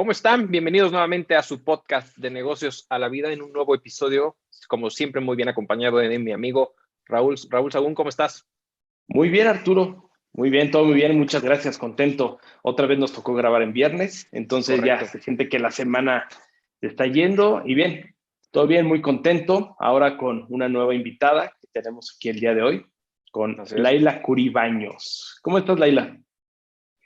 ¿Cómo están? Bienvenidos nuevamente a su podcast de negocios a la vida en un nuevo episodio, como siempre muy bien acompañado de mi amigo Raúl Sagún. ¿Cómo estás? Muy bien, Arturo. Muy bien, todo muy bien. Muchas gracias, contento. Otra vvez nos tocó grabar en viernes, entonces Correcto. ya se siente que la semana se está yendo y bien, todo bien, muy contento. Ahora con una nueva invitada que tenemos aquí el día de hoy, con Así es. Laila Curibaños. ¿Cómo estás, Laila?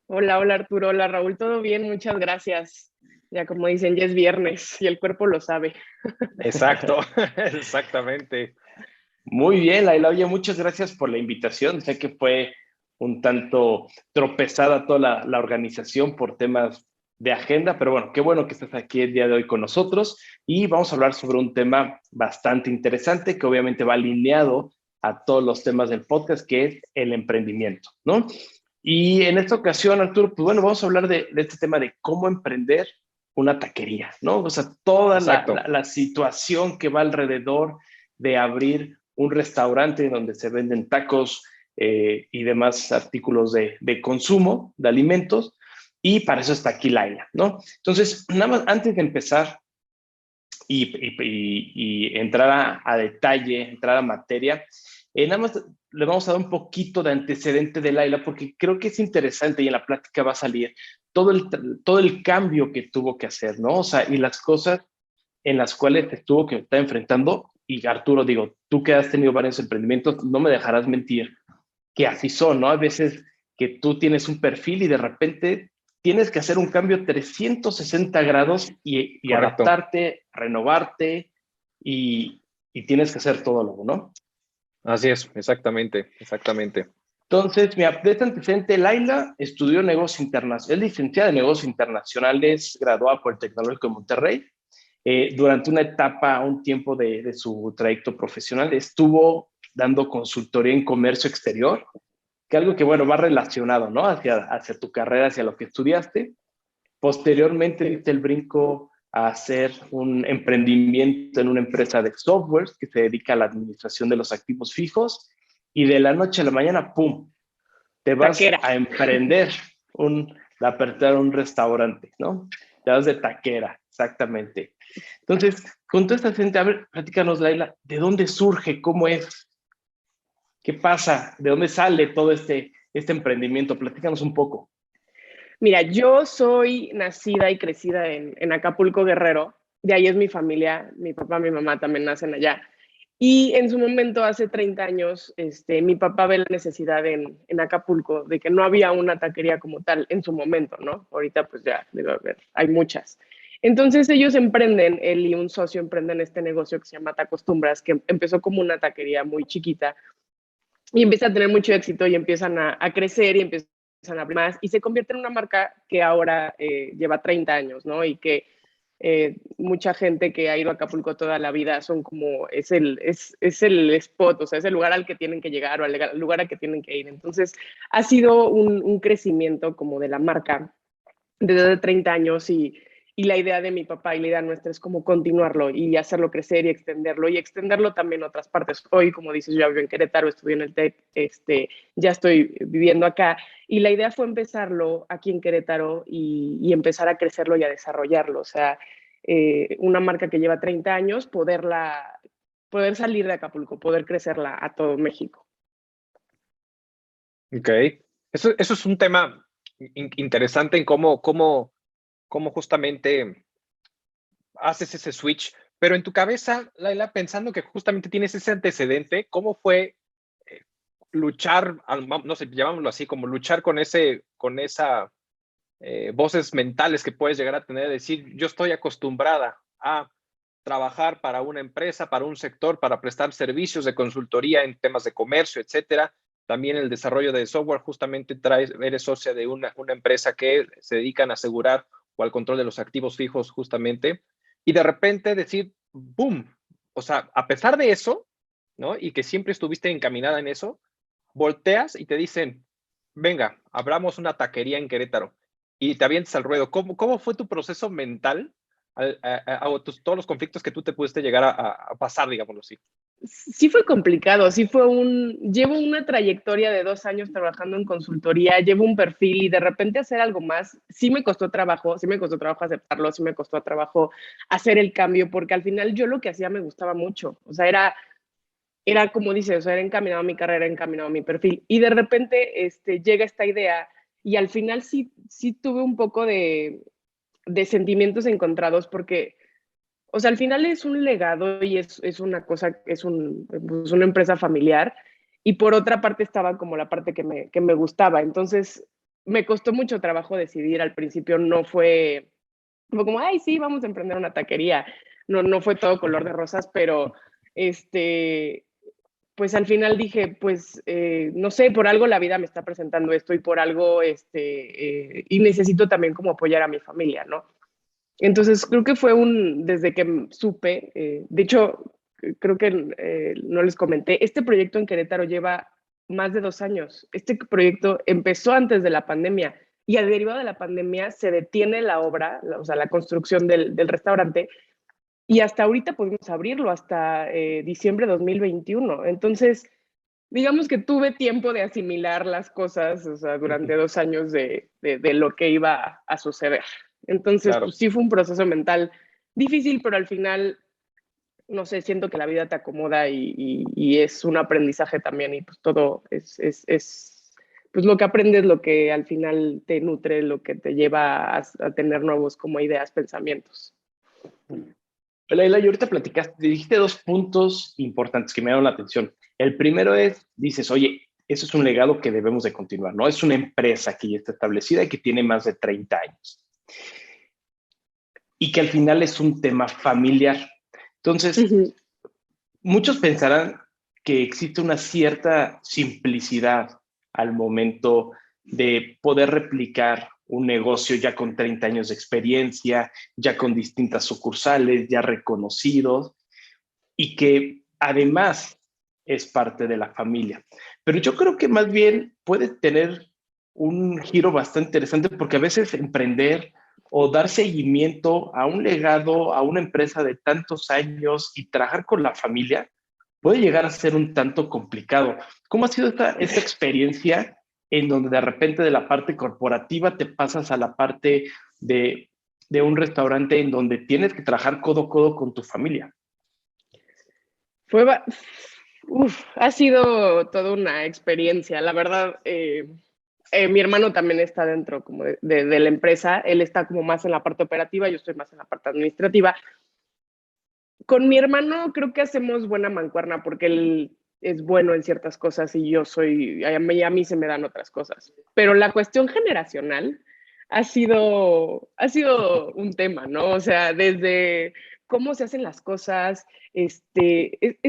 Hola, hola Arturo, hola Raúl, todo bien, muchas gracias. Ya como dicen, ya es viernes y el cuerpo lo sabe. Exacto, exactamente. Muy bien, Laila. Oye, muchas gracias por la invitación. Sé que fue un tanto tropezada toda la organización por temas de agenda, pero bueno, qué bueno que estás aquí el día de hoy con nosotros y vamos a hablar sobre un tema bastante interesante que obviamente va alineado a todos los temas del podcast, que es el emprendimiento, ¿no? Y en esta ocasión, Arturo, pues bueno, vamos a hablar de este tema de cómo emprender una taquería, ¿no? O sea, toda Exacto. la situación que va alrededor de abrir un restaurante donde se venden tacos y demás artículos de consumo, de alimentos, y para eso está aquí Laila, ¿no? Entonces, nada más antes de empezar y entrar a detalle, entrar a materia, nada más le vamos a dar un poquito de antecedente de Laila porque creo que es interesante y en la plática va a salir todo el cambio que tuvo que hacer, ¿no? O sea, y las cosas en las cuales te tuvo que estar enfrentando. Y Arturo, digo, tú que has tenido varios emprendimientos, no me dejarás mentir que así son, ¿no? A veces que tú tienes un perfil y de repente tienes que hacer un cambio 360 grados y Correcto. adaptarte, renovarte y tienes que hacer todo luego, ¿no? Así es, exactamente, exactamente. Entonces, mi este antecedente, Laila, estudió negocios internacionales, es licenciada en negocios internacionales, graduada por el Tecnológico de Monterrey. Durante una etapa, un tiempo de su trayecto profesional, estuvo dando consultoría en comercio exterior, que algo que, bueno, va relacionado, ¿no? Hacia tu carrera, hacia lo que estudiaste. Posteriormente, diste el brinco a hacer un emprendimiento en una empresa de software que se dedica a la administración de los activos fijos y de la noche a la mañana, ¡pum!, te vas Taquera. a emprender la apertura de un restaurante, ¿no? Te vas de taquera, exactamente. Entonces, con toda esta gente, a ver, platícanos, Laila, ¿de dónde surge? ¿Cómo es? ¿Qué pasa? ¿De dónde sale todo este emprendimiento? Platícanos un poco. Mira, yo soy nacida y crecida en Acapulco, Guerrero. De ahí es mi familia, mi papá, mi mamá también nacen allá. Y en su momento, hace 30 años, mi papá ve la necesidad en Acapulco de que no había una taquería como tal en su momento, ¿no? Ahorita pues ya debe haber, hay muchas. Entonces ellos emprenden, él y un socio emprenden este negocio que se llama Tacostumbras, que empezó como una taquería muy chiquita y empieza a tener mucho éxito y empiezan a crecer y empiezan a abrir más y se convierte en una marca que ahora lleva 30 años, ¿no? Y que mucha gente que ha ido a Acapulco toda la vida son como, es el spot, o sea, es el lugar al que tienen que llegar o al lugar al que tienen que ir. Entonces, ha sido un crecimiento como de la marca desde 30 años y la idea de mi papá y la idea nuestra es como continuarlo y hacerlo crecer y extenderlo también a otras partes. Hoy, como dices, yo vivo en Querétaro, estudié en el TEC, ya estoy viviendo acá y la idea fue empezarlo aquí en Querétaro y empezar a crecerlo y a desarrollarlo. O sea, una marca que lleva 30 años, poder salir de Acapulco, poder crecerla a todo México. Ok. Eso es un tema interesante en cómo justamente haces ese switch, pero en tu cabeza, Laila, pensando que justamente tienes ese antecedente, ¿cómo fue luchar, no sé, llamámoslo así, como luchar con esa voces mentales que puedes llegar a tener, decir, yo estoy acostumbrada a trabajar para una empresa, para un sector, para prestar servicios de consultoría en temas de comercio, etcétera. También el desarrollo de software, justamente eres socia de una empresa que se dedican a asegurar o al control de los activos fijos, justamente. Y de repente decir, ¡boom! O sea, a pesar de eso, ¿no? Y que siempre estuviste encaminada en eso, volteas y te dicen, venga, abramos una taquería en Querétaro y te avientas al ruedo. ¿Cómo fue tu proceso mental todos los conflictos que tú te pudiste llegar a pasar, digámoslo así? sí fue complicado, llevo una trayectoria de 2 años trabajando en consultoría, llevo un perfil y de repente hacer algo más, sí me costó trabajo aceptarlo, sí me costó trabajo hacer el cambio, porque al final yo lo que hacía me gustaba mucho, o sea, era como dices, o sea, era encaminado a mi carrera, encaminado a mi perfil, y de repente llega esta idea y al final sí tuve un poco de sentimientos encontrados porque o sea, al final es un legado y es una cosa, pues una empresa familiar. Y por otra parte estaba como la parte que me gustaba. Entonces, me costó mucho trabajo decidir. Al principio fue como, ay, sí, vamos a emprender una taquería. No fue todo color de rosas, pero este, pues al final dije, pues, no sé, por algo la vida me está presentando esto y por algo, y necesito también como apoyar a mi familia, ¿no? Entonces, creo que desde que supe, de hecho, creo que no les comenté, este proyecto en Querétaro lleva más de 2 años. Este proyecto empezó antes de la pandemia y a derivado de la pandemia se detiene la obra, o sea, la construcción del restaurante y hasta ahorita pudimos abrirlo, hasta diciembre de 2021. Entonces, digamos que tuve tiempo de asimilar las cosas, o sea, durante 2 años de lo que iba a suceder. Entonces, Claro. pues sí fue un proceso mental difícil, pero al final, no sé, siento que la vida te acomoda y es un aprendizaje también y pues todo pues lo que aprendes, lo que al final te nutre, lo que te lleva a tener nuevos como ideas, pensamientos. Leila, y ahorita platicaste, dijiste dos puntos importantes que me llamaron la atención. El primero es, dices, oye, eso es un legado que debemos de continuar, ¿no? Es una empresa que ya está establecida y que tiene más de 30 años. Y que al final es un tema familiar. Entonces, muchos pensarán que existe una cierta simplicidad al momento de poder replicar un negocio ya con 30 años de experiencia, ya con distintas sucursales, ya reconocidos y que además es parte de la familia. Pero yo creo que más bien puede tener un giro bastante interesante porque a veces emprender o dar seguimiento a un legado, a una empresa de tantos años y trabajar con la familia puede llegar a ser un tanto complicado. ¿Cómo ha sido esta experiencia en donde de repente de la parte corporativa te pasas a la parte de un restaurante en donde tienes que trabajar codo a codo con tu familia? Fue, ha sido toda una experiencia. La verdad, mi hermano también está dentro como de la empresa. Él está como más en la parte operativa, yo estoy más en la parte administrativa. Con mi hermano creo que hacemos buena mancuerna porque él es bueno en ciertas cosas y a mí se me dan otras cosas. Pero la cuestión generacional ha sido un tema, ¿no? O sea, desde cómo se hacen las cosas, es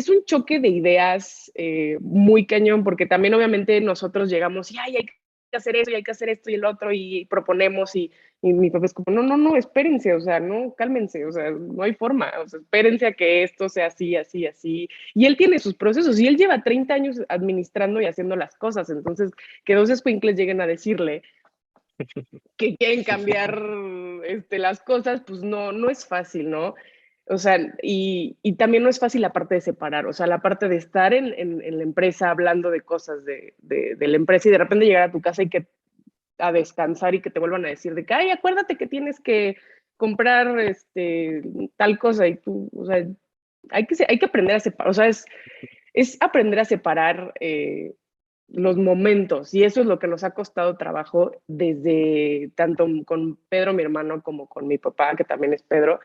un choque de ideas muy cañón, porque también obviamente nosotros llegamos y hay que hacer eso y hay que hacer esto y el otro y proponemos y mi papá es como, no, espérense, o sea, no, cálmense, o sea, no hay forma, o sea, espérense a que esto sea así, así, así. Y él tiene sus procesos y él lleva 30 años administrando y haciendo las cosas, entonces que dos escuincles lleguen a decirle que quieren cambiar las cosas, pues no es fácil, ¿no? O sea, y también no es fácil la parte de separar, o sea, la parte de estar en la empresa hablando de cosas de la empresa y de repente llegar a tu casa y que a descansar y que te vuelvan a decir de que, ay, acuérdate que tienes que comprar tal cosa y tú, o sea, hay que aprender a separar, o sea, es aprender a separar los momentos y eso es lo que nos ha costado trabajo desde tanto con Pedro, mi hermano, como con mi papá, que también es Pedro,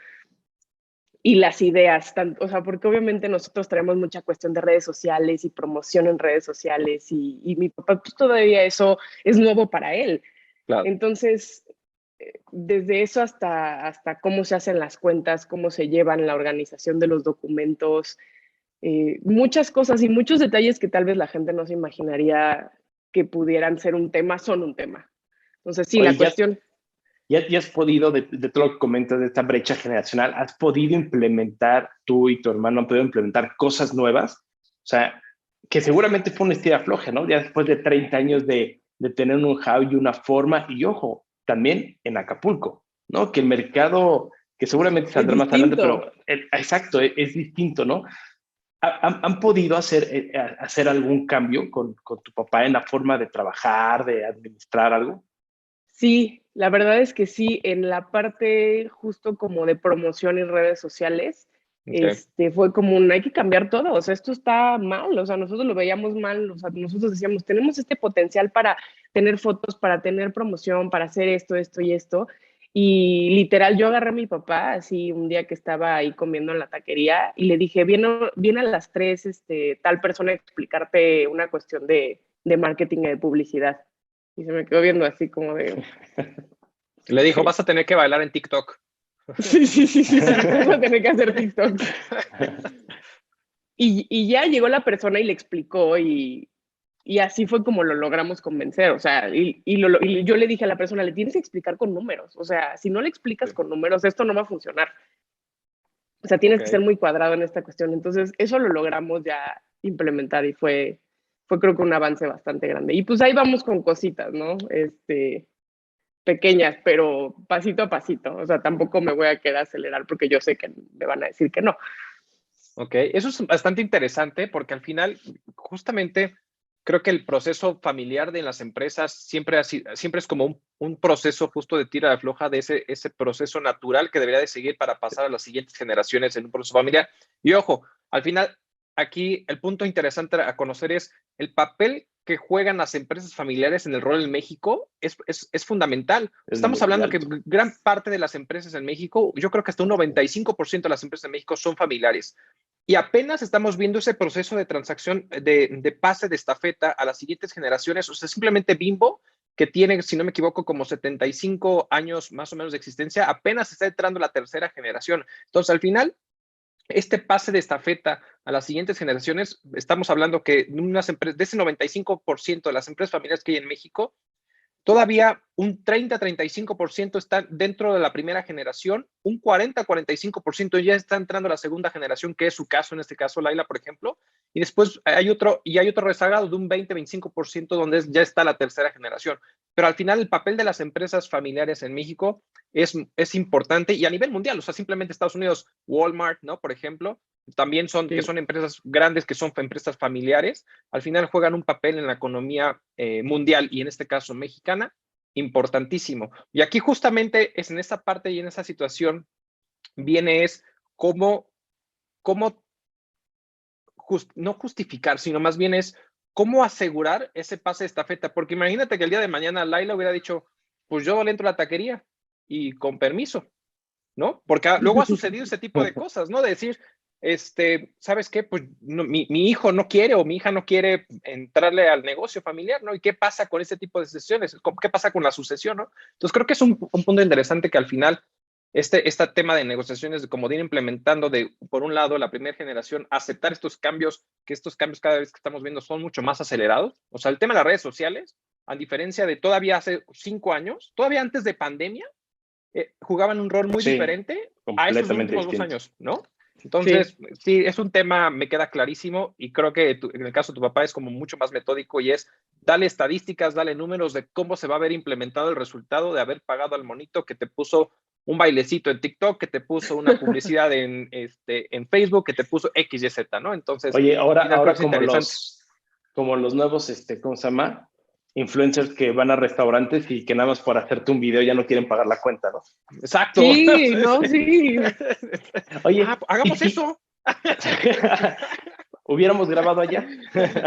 y las ideas, tanto, o sea, porque obviamente nosotros tenemos mucha cuestión de redes sociales y promoción en redes sociales y mi papá pues todavía eso es nuevo para él. Claro. Entonces, desde eso hasta cómo se hacen las cuentas, cómo se llevan la organización de los documentos, muchas cosas y muchos detalles que tal vez la gente no se imaginaría que pudieran ser un tema, son un tema. Entonces, sí, Oye, la cuestión... ya has podido, de todo lo que comentas de esta brecha generacional, has podido implementar, tú y tu hermano han podido implementar cosas nuevas, o sea, que seguramente fue una estira floja, ¿no? Ya después de 30 años de tener un know-how y una forma, y ojo, también en Acapulco, ¿no? Que el mercado, que seguramente Es saldrá más adelante, distinto. pero exacto, es distinto, ¿no? ¿Han podido hacer algún cambio con tu papá en la forma de trabajar, de administrar algo? Sí, la verdad es que sí, en la parte justo como de promoción y redes sociales, Okay. fue como un, hay que cambiar todo, o sea, esto está mal, o sea, nosotros lo veíamos mal, o sea, nosotros decíamos, tenemos este potencial para tener fotos, para tener promoción, para hacer esto, esto y esto, y literal yo agarré a mi papá, así un día que estaba ahí comiendo en la taquería, y le dije, viene a las 3, tal persona a explicarte una cuestión de marketing y de publicidad. Y se me quedó viendo así como de, Le dijo, vas a tener que bailar en TikTok. sí, sí, sí, sí, sí, vamos a tener que hacer TikToks. Y ya llegó la persona y le explicó y así fue como lo logramos convencer, o sea, y yo le dije a la persona, le tienes que explicar con números, o sea, si no le explicas Sí. con números, esto no va a funcionar. O sea, tienes Ok. que ser muy cuadrado en esta cuestión. Entonces, eso lo logramos ya implementar y fue creo que un avance bastante grande. Y pues ahí vamos con cositas, ¿no? Pequeñas, pero pasito a pasito. O sea, tampoco me voy a quedar a acelerar porque yo sé que me van a decir que no. Ok, eso es bastante interesante porque al final, justamente, creo que el proceso familiar de las empresas siempre es como un proceso justo de tira de afloja de ese proceso natural que debería de seguir para pasar a las siguientes generaciones en un proceso familiar. Y ojo, al final, aquí el punto interesante a conocer es el papel que juegan las empresas familiares en el rol en México es fundamental. Es Estamos muy hablando que alto. gran parte de las empresas en México, yo creo que hasta un 95% de las empresas en México son familiares. Y apenas estamos viendo ese proceso de transacción, de pase de estafeta a las siguientes generaciones. O sea, simplemente Bimbo, que tiene, si no me equivoco, como 75 años más o menos de existencia, apenas está entrando la tercera generación. Entonces, al final, este pase de estafeta a las siguientes generaciones, estamos hablando que de ese 95% de las empresas familiares que hay en México, todavía un 30-35% están dentro de la primera generación, un 40-45% ya está entrando a la segunda generación, que es su caso, en este caso Laila, por ejemplo, y después hay otro rezagado de un 20-25% donde ya está la tercera generación. Pero al final el papel de las empresas familiares en México es importante y a nivel mundial, o sea, simplemente Estados Unidos, Walmart, ¿no? Por ejemplo, también que Sí. son empresas grandes, que son empresas familiares, al final juegan un papel en la economía mundial y en este caso mexicana, importantísimo. Y aquí justamente es en esa parte y en esa situación viene es cómo no justificar, sino más bien es cómo asegurar ese pase de estafeta. Porque imagínate que el día de mañana Laila hubiera dicho, pues yo le entro a la taquería y con permiso, ¿no? Porque luego ha sucedido ese tipo de cosas, ¿no? De decir, ¿sabes qué? Pues no, mi hijo no quiere o mi hija no quiere entrarle al negocio familiar, ¿no? ¿Y qué pasa con ese tipo de decisiones? ¿Qué pasa con la sucesión, no? Entonces creo que es un punto interesante que al final este tema de negociaciones, como de ir implementando por un lado, la primera generación, aceptar estos cambios, que estos cambios cada vez que estamos viendo son mucho más acelerados. O sea, el tema de las redes sociales, a diferencia de todavía hace 5 años, todavía antes de pandemia, jugaban un rol muy Sí, diferente a esos completamente últimos 2 distinto. años, ¿no? Sí. Entonces, sí, es un tema, me queda clarísimo y creo que en el caso de tu papá es como mucho más metódico y es dale estadísticas, dale números de cómo se va a ver implementado el resultado de haber pagado al monito que te puso un bailecito en TikTok, que te puso una publicidad en Facebook, que te puso X, Y, Z, ¿no? Entonces, Oye, al final creo ahora que es interesante. como los nuevos, ¿cómo se llama? Influencers que van a restaurantes y que nada más por hacerte un video ya no quieren pagar la cuenta, ¿no? Exacto. Sí, no, sí. Oye, Hagamos eso. hubiéramos grabado allá,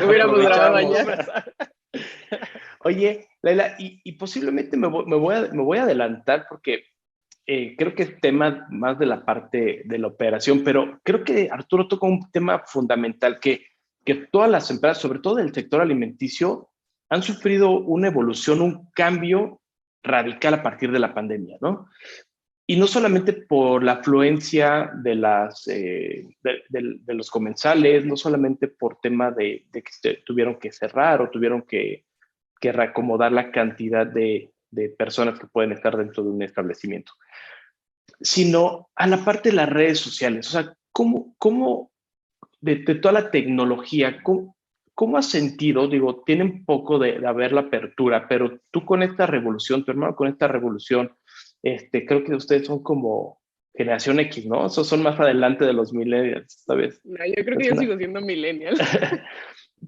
Hubiéramos grabado aprovechábamos. allá. Oye, Laila, y posiblemente me voy a adelantar porque creo que es tema más de la parte de la operación, pero creo que Arturo toca un tema fundamental que todas las empresas, sobre todo del sector alimenticio, han sufrido una evolución, un cambio radical a partir de la pandemia, ¿no? Y no solamente por la afluencia de los comensales, no solamente por tema de que tuvieron que cerrar o tuvieron que reacomodar la cantidad de personas que pueden estar dentro de un establecimiento, sino a la parte de las redes sociales. O sea, ¿cómo de toda la tecnología, cómo has sentido? Digo, tiene un poco de haber la apertura, pero tú con esta revolución, tu hermano con esta revolución, creo que ustedes son como generación X, ¿no? Esos son más adelante de los millennials, esta vez. No, yo creo que yo sigo siendo millennial.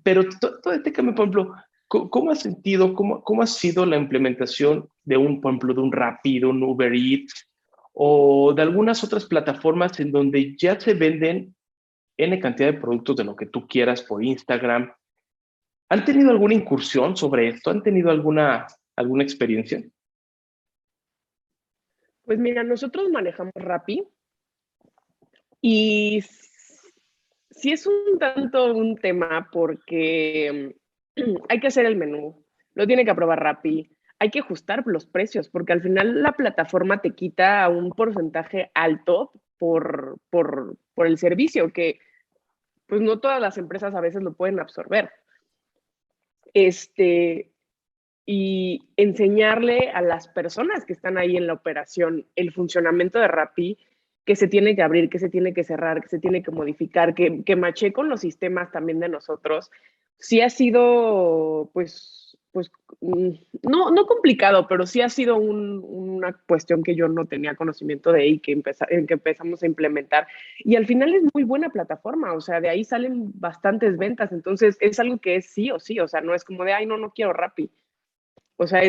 Pero todo este cambio, por ejemplo, ¿cómo has sentido, cómo ha sido la implementación de por ejemplo, de un Rappi, de un Uber Eats o de algunas otras plataformas en donde ya se venden N cantidad de productos de lo que tú quieras por Instagram? ¿Han tenido alguna incursión sobre esto? ¿Han tenido alguna experiencia? Pues mira, nosotros manejamos Rappi y sí es un tanto un tema porque hay que hacer el menú, lo tiene que aprobar Rappi, hay que ajustar los precios, porque al final la plataforma te quita un porcentaje alto por el servicio, que pues no todas las empresas a veces lo pueden absorber. Y enseñarle a las personas que están ahí en la operación el funcionamiento de Rappi, que se tiene que abrir, que se tiene que cerrar, que se tiene que modificar, que maché con los sistemas también de nosotros, sí ha sido, pues no complicado, pero sí ha sido una cuestión que yo no tenía conocimiento de y que empezamos a implementar. Y al final es muy buena plataforma, o sea, de ahí salen bastantes ventas, entonces es algo que es sí o sí, o sea, no es como de, ay, no quiero Rappi. O sea,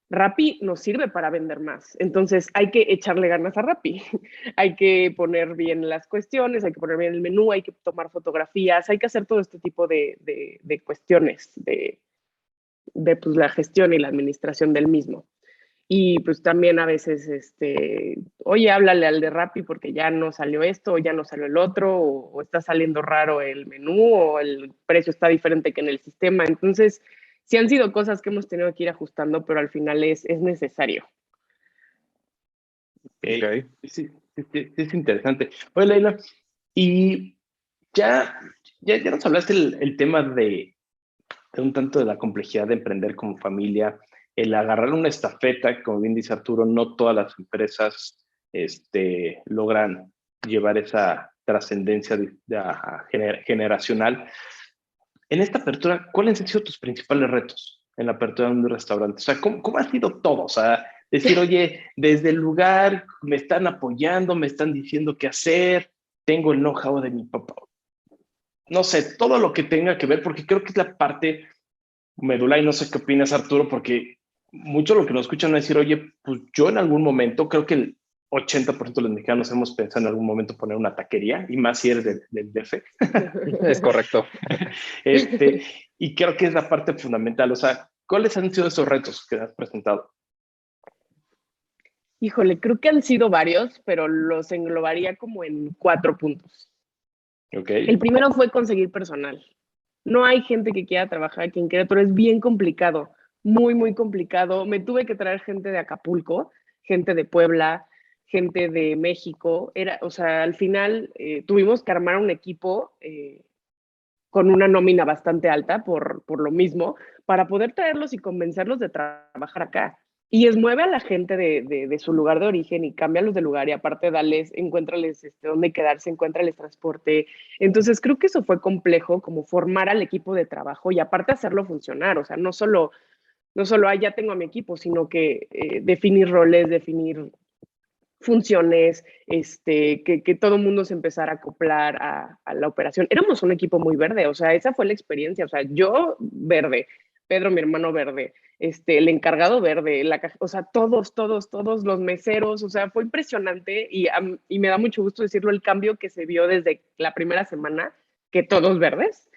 Rappi nos sirve para vender más. Entonces hay que echarle ganas a Rappi. Hay que poner bien las cuestiones, hay que poner bien el menú, hay que tomar fotografías, hay que hacer todo este tipo de cuestiones de pues, la gestión y la administración del mismo. Y pues también a veces, oye, háblale al de Rappi porque ya no salió esto, o ya no salió el otro, o está saliendo raro el menú, o el precio está diferente que en el sistema. Entonces, sí han sido cosas que hemos tenido que ir ajustando, pero al final es necesario. Ok. Sí, es interesante. Oye, Leila, y ya, ya nos hablaste el tema de un tanto de la complejidad de emprender como familia, el agarrar una estafeta, como bien dice Arturo, no todas las empresas logran llevar esa trascendencia generacional. En esta apertura, ¿cuáles han sido tus principales retos en la apertura de un restaurante? O sea, ¿cómo ha sido todo? O sea, decir, oye, desde el lugar me están apoyando, me están diciendo qué hacer, tengo el know-how de mi papá. No sé, todo lo que tenga que ver, porque creo que es la parte medular, y no sé qué opinas, Arturo, porque mucho lo que nos escuchan es decir, oye, pues yo en algún momento, creo que el 80% de los mexicanos hemos pensado en algún momento poner una taquería, y más si eres del DF. Es correcto. Este, y creo que es la parte fundamental. O sea, ¿cuáles han sido esos retos que has presentado? Híjole, creo que han sido varios, pero los englobaría como en 4 puntos. Ok. El primero fue conseguir personal. No hay gente que quiera trabajar aquí en Querétaro, es bien complicado, muy complicado. Me tuve que traer gente de Acapulco, gente de Puebla, gente de México. O sea, al final tuvimos que armar un equipo con una nómina bastante alta por lo mismo, para poder traerlos y convencerlos de trabajar acá. Y mueve a la gente de su lugar de origen y cámbialos de lugar y aparte encuéntrales dónde quedarse, encuéntrales transporte. Entonces creo que eso fue complejo, como formar al equipo de trabajo y aparte hacerlo funcionar. O sea, no solo ya tengo a mi equipo, sino que definir roles, definir funciones, que todo el mundo se empezara a acoplar a la operación. Éramos un equipo muy verde, o sea, esa fue la experiencia, o sea, yo verde, Pedro, mi hermano verde, el encargado verde, o sea, todos los meseros, o sea, fue impresionante y me da mucho gusto decirlo, el cambio que se vio desde la primera semana, que todos verdes,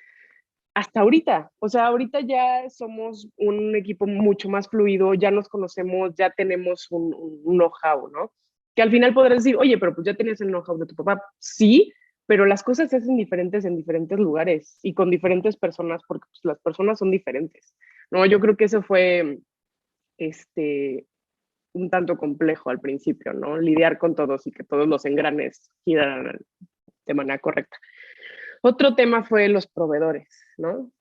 hasta ahorita. O sea, ahorita ya somos un equipo mucho más fluido, ya nos conocemos, ya tenemos un know-how, ¿no? Que al final podrás decir, oye, pero pues ya tenías el know-how de tu papá. Sí, pero las cosas se hacen diferentes en diferentes lugares y con diferentes personas, porque pues, las personas son diferentes, ¿no? Yo creo que eso fue un tanto complejo al principio, ¿no? Lidiar con todos y que todos los engranes giraran de manera correcta. Otro tema fue los proveedores, ¿no?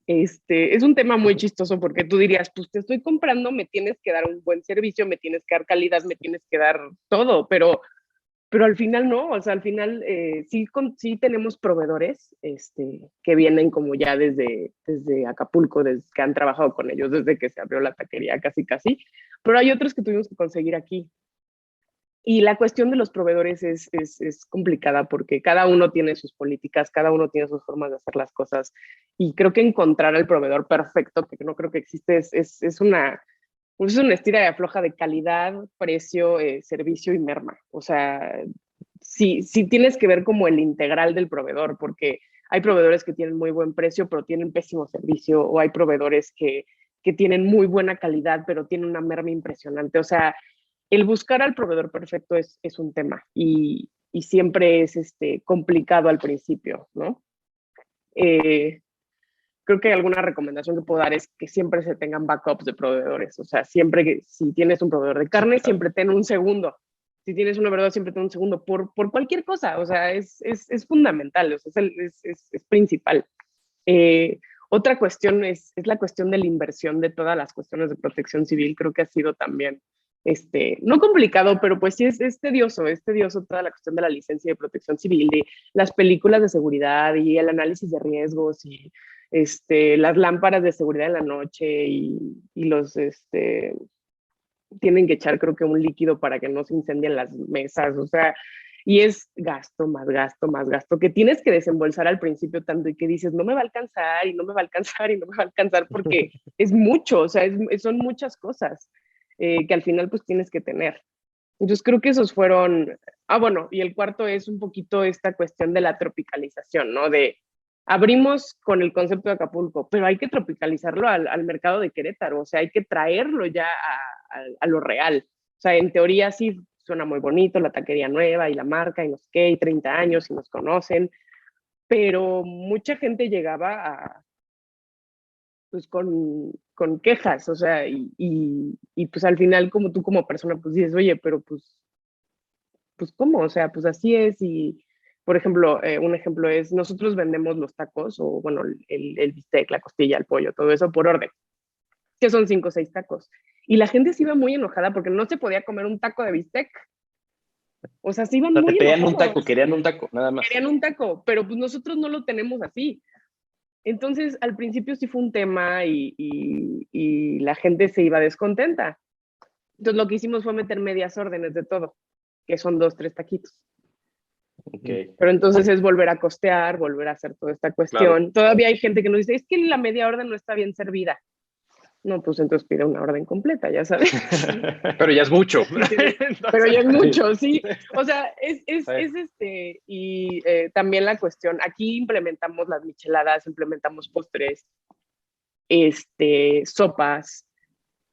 Es un tema muy chistoso porque tú dirías, pues te estoy comprando, me tienes que dar un buen servicio, me tienes que dar calidad, me tienes que dar todo, pero al final no, o sea, al final sí tenemos proveedores que vienen como ya desde Acapulco, desde que han trabajado con ellos, desde que se abrió la taquería casi, pero hay otros que tuvimos que conseguir aquí. Y la cuestión de los proveedores es complicada porque cada uno tiene sus políticas, cada uno tiene sus formas de hacer las cosas. Y creo que encontrar al proveedor perfecto, que no creo que existe, es una estira y afloja de calidad, precio, servicio y merma. O sea, sí tienes que ver como el integral del proveedor, porque hay proveedores que tienen muy buen precio, pero tienen pésimo servicio, o hay proveedores que tienen muy buena calidad, pero tienen una merma impresionante. O sea, el buscar al proveedor perfecto es un tema y siempre es complicado al principio, ¿no? Creo que alguna recomendación que puedo dar es que siempre se tengan backups de proveedores. O sea, siempre que si tienes un proveedor de carne, siempre ten un segundo. Si tienes un proveedor, siempre ten un segundo por cualquier cosa. O sea, es fundamental, o sea, es principal. Otra cuestión es la cuestión de la inversión de todas las cuestiones de protección civil. Creo que ha sido también, no complicado, pero pues sí es tedioso toda la cuestión de la licencia de protección civil, de las películas de seguridad y el análisis de riesgos y las lámparas de seguridad en la noche y los, tienen que echar creo que un líquido para que no se incendien las mesas, o sea, y es gasto, más gasto, más gasto, que tienes que desembolsar al principio tanto y que dices, no me va a alcanzar y no me va a alcanzar y no me va a alcanzar porque es mucho, o sea, son muchas cosas que al final pues tienes que tener. Entonces creo que esos fueron, bueno, y el cuarto es un poquito esta cuestión de la tropicalización, ¿no? De abrimos con el concepto de Acapulco, pero hay que tropicalizarlo al mercado de Querétaro, o sea, hay que traerlo ya a lo real. O sea, en teoría sí suena muy bonito la taquería nueva y la marca y no sé qué, y 30 años y nos conocen, pero mucha gente llegaba pues con quejas, o sea, y pues al final como tú como persona pues dices, oye, pero pues ¿cómo? O sea, pues así es y, por ejemplo, un ejemplo es, nosotros vendemos los tacos o, bueno, el bistec, la costilla, el pollo, todo eso por orden, que son 5 o 6 tacos. Y la gente se iba muy enojada porque no se podía comer un taco de bistec. O sea, se iban O sea, te muy pedían un enojados. taco, querían un taco, nada más. Querían un taco, pero pues nosotros no lo tenemos así. Entonces, al principio sí fue un tema y la gente se iba descontenta. Entonces, lo que hicimos fue meter medias órdenes de todo, que son 2, 3 taquitos. Okay. Pero entonces es volver a costear, volver a hacer toda esta cuestión. Claro. Todavía hay gente que nos dice, es que la media orden no está bien servida. No, pues entonces pide una orden completa, ya sabes. Pero ya es mucho. Pero ya es Entonces, mucho, sí. sí. O sea, y también la cuestión, aquí implementamos las micheladas, implementamos postres, sopas.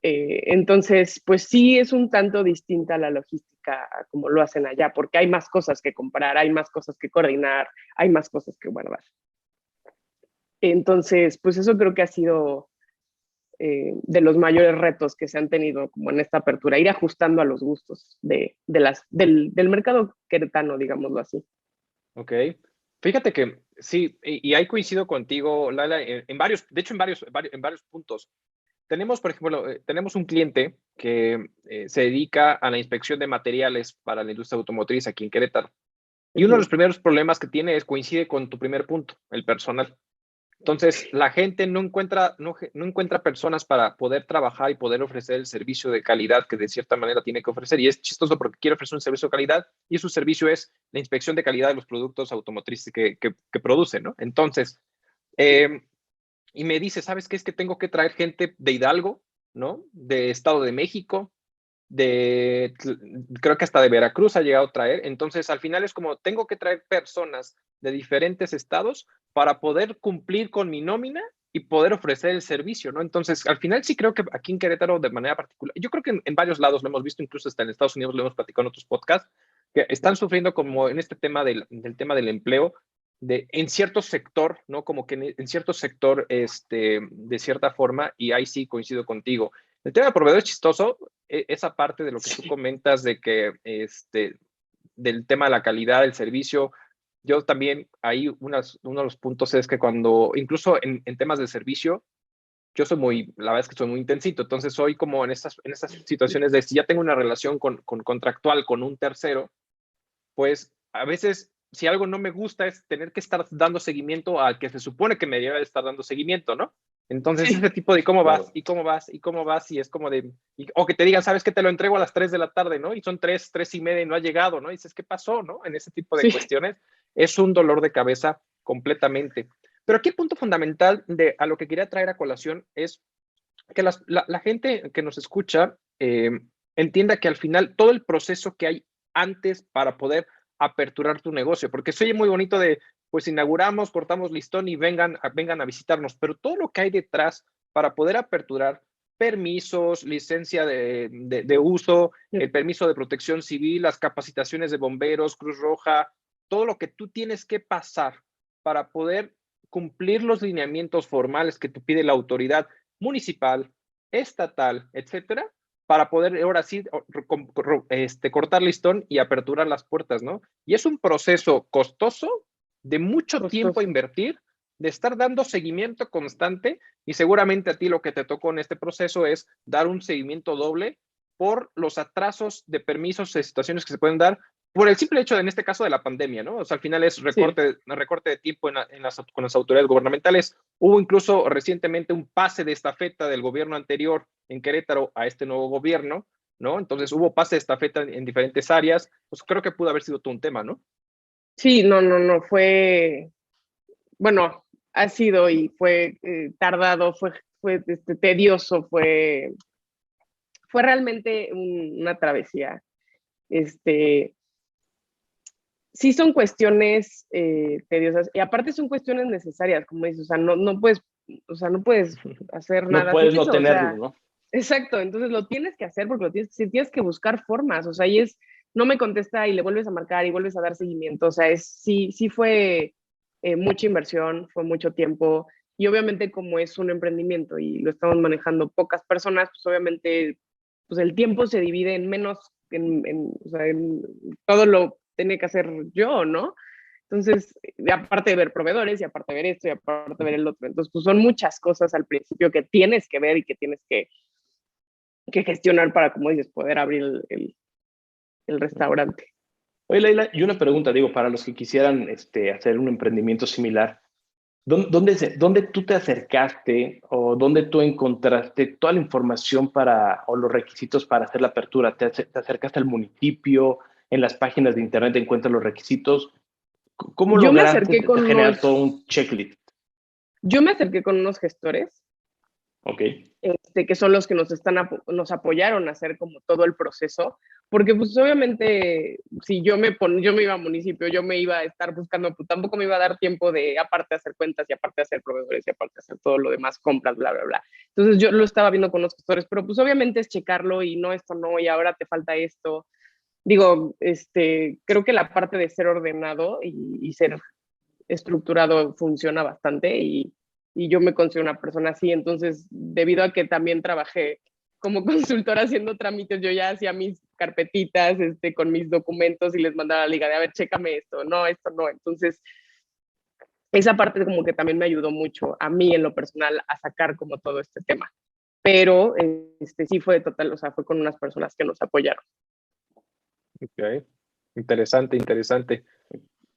Entonces, pues sí es un tanto distinta la logística como lo hacen allá, porque hay más cosas que comprar, hay más cosas que coordinar, hay más cosas que guardar. Entonces, pues eso creo que ha sido de los mayores retos que se han tenido como en esta apertura, ir ajustando a los gustos del mercado queretano, digámoslo así. Ok. Fíjate que sí, y ahí coincido contigo, Lala, en varios, de hecho en varios puntos. Tenemos, por ejemplo, tenemos un cliente que se dedica a la inspección de materiales para la industria automotriz aquí en Querétaro. Y uno de los primeros problemas que tiene coincide con tu primer punto, el personal. Entonces, la gente no encuentra personas para poder trabajar y poder ofrecer el servicio de calidad que de cierta manera tiene que ofrecer. Y es chistoso porque quiere ofrecer un servicio de calidad y su servicio es la inspección de calidad de los productos automotrices que produce, ¿no? Entonces, y me dice, ¿sabes qué? Es que tengo que traer gente de Hidalgo, ¿no? De Estado de México, creo que hasta de Veracruz ha llegado a traer. Entonces, al final es como, tengo que traer personas de diferentes estados para poder cumplir con mi nómina y poder ofrecer el servicio, ¿no? Entonces, al final sí creo que aquí en Querétaro de manera particular, yo creo que en varios lados lo hemos visto, incluso hasta en Estados Unidos lo hemos platicado en otros podcasts, que están sufriendo como en este tema del tema del empleo, en cierto sector, ¿no? Como que en cierto sector, de cierta forma, y ahí sí coincido contigo. El tema de proveedor es chistoso, esa parte de lo que tú comentas de que, del tema de la calidad del servicio, yo también, ahí uno de los puntos es que cuando, incluso en temas de servicio, yo soy la verdad es que soy muy intensito, entonces soy como en estas situaciones de si ya tengo una relación con contractual con un tercero, pues a veces si algo no me gusta es tener que estar dando seguimiento al que se supone que me debe estar dando seguimiento, ¿no? Entonces, Sí. ese tipo de cómo Claro. vas, y cómo vas, y cómo vas, y es como de, o que te digan, sabes que te lo entrego a las 3 de la tarde, ¿no? Y son 3:30 y no ha llegado, ¿no? Y dices, ¿qué pasó, no? En ese tipo de Sí. cuestiones es un dolor de cabeza completamente. Pero aquí el punto fundamental a lo que quería traer a colación es que la gente que nos escucha entienda que al final todo el proceso que hay antes para poder aperturar tu negocio, porque se oye muy bonito de, pues inauguramos, cortamos listón y vengan a visitarnos, pero todo lo que hay detrás para poder aperturar permisos, licencia de uso, el permiso de protección civil, las capacitaciones de bomberos, Cruz Roja, todo lo que tú tienes que pasar para poder cumplir los lineamientos formales que te pide la autoridad municipal, estatal, etcétera, para poder ahora sí cortar listón y aperturar las puertas, ¿no? Y es un proceso costoso, de mucho tiempo a Costoso. invertir, de estar dando seguimiento constante y seguramente a ti lo que te tocó en este proceso es dar un seguimiento doble por los atrasos de permisos y situaciones que se pueden dar por el simple hecho, en este caso, de la pandemia, ¿no? O sea, al final es recorte de tiempo con las autoridades gubernamentales. Hubo incluso recientemente un pase de estafeta del gobierno anterior en Querétaro a este nuevo gobierno, ¿no? Entonces hubo pase de estafeta en diferentes áreas. Pues creo que pudo haber sido todo un tema, ¿no? Sí, no, fue, bueno, ha sido y fue tardado, fue tedioso, fue realmente una travesía. Sí son cuestiones tediosas y aparte son cuestiones necesarias, como dices, o sea, no puedes, o sea, no puedes hacer No nada sin puedes no eso, o tenerlo, sea, ¿no? exacto, entonces lo tienes que hacer porque tienes que buscar formas, o sea, y no me contesta y le vuelves a marcar y vuelves a dar seguimiento, o sea, sí fue mucha inversión, fue mucho tiempo y obviamente como es un emprendimiento y lo estamos manejando pocas personas, pues obviamente pues el tiempo se divide en menos, o sea, en todo lo tenía que hacer yo, ¿no? Entonces, aparte de ver proveedores y aparte de ver esto y aparte de ver el otro, entonces pues son muchas cosas al principio que tienes que ver y que tienes que gestionar para, como dices, poder abrir el restaurante. Oye, Leila, y una pregunta, digo, para los que quisieran hacer un emprendimiento similar, ¿dónde tú te acercaste o dónde tú encontraste toda la información o los requisitos para hacer la apertura? ¿Te acercaste al municipio? ¿En las páginas de internet encuentras los requisitos? ¿Cómo Yo me lograste acerqué con generar todo un checklist? unos gestores Ok. que son los que nos apoyaron a hacer como todo el proceso, porque pues obviamente si yo me iba a municipio, yo me iba a estar buscando, pues tampoco me iba a dar tiempo de aparte hacer cuentas y aparte hacer proveedores y aparte hacer todo lo demás, compras, bla, bla, bla. Entonces yo lo estaba viendo con los gestores, pero pues obviamente es checarlo y no, esto no, y ahora te falta esto. Digo, creo que la parte de ser ordenado y ser estructurado funciona bastante y yo me considero una persona así, entonces debido a que también trabajé como consultora haciendo trámites, yo ya hacía mis carpetitas con mis documentos y les mandaba a la liga de, a ver, chécame esto no, entonces esa parte como que también me ayudó mucho a mí en lo personal a sacar como todo este tema, pero sí fue total, o sea, fue con unas personas que nos apoyaron. Ok, interesante, interesante.